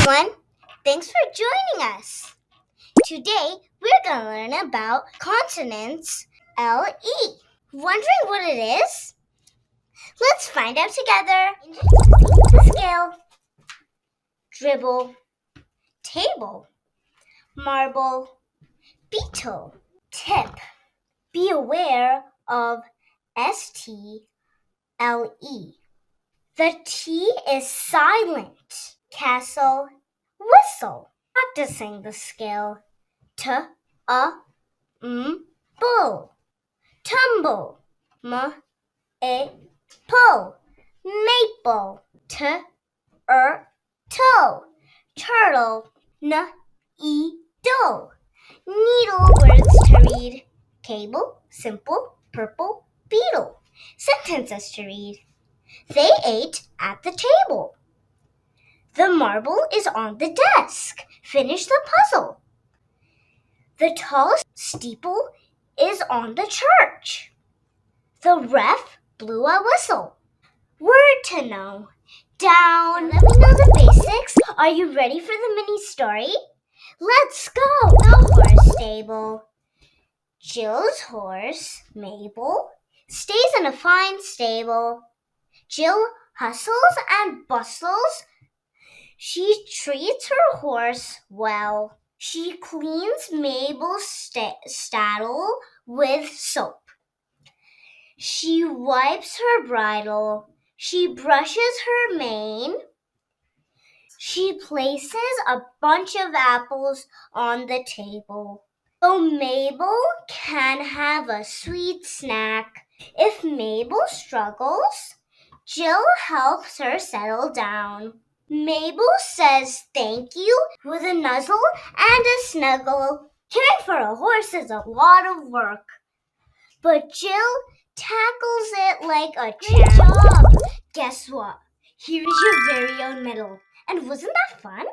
everyone! Thanks for joining us. Today, we're going to learn about consonants L-E. Wondering what it is? Let's find out together. The scale, dribble, table, marble, beetle, tip. Be aware of S-T-L-E. The T is silent. Castle, whistle. Practicing the scale. Bull. Tumble. Pull. Maple. Toe. Turtle. Needle. Needle words to read. Cable, simple, purple, beetle. Sentences to read. They ate at the table. The marble is on the desk. Finish the puzzle. The tall steeple is on the church. The ref blew a whistle. Word to know. Down. Let me know the basics. Are you ready for the mini story? Let's go. The horse stable. Jill's horse, Mabel, stays in a fine stable. Jill hustles and bustles. She treats her horse well. She cleans Mabel's saddle with soap. She wipes her bridle. She brushes her mane. She places a bunch of apples on the table. So Mabel can have a sweet snack. If Mabel struggles, Jill helps her settle down. Mabel says thank you with a nuzzle and a snuggle. Caring for a horse is a lot of work, but Jill tackles it like a champ. Great job! Guess what? Here is your very own medal. And wasn't that fun?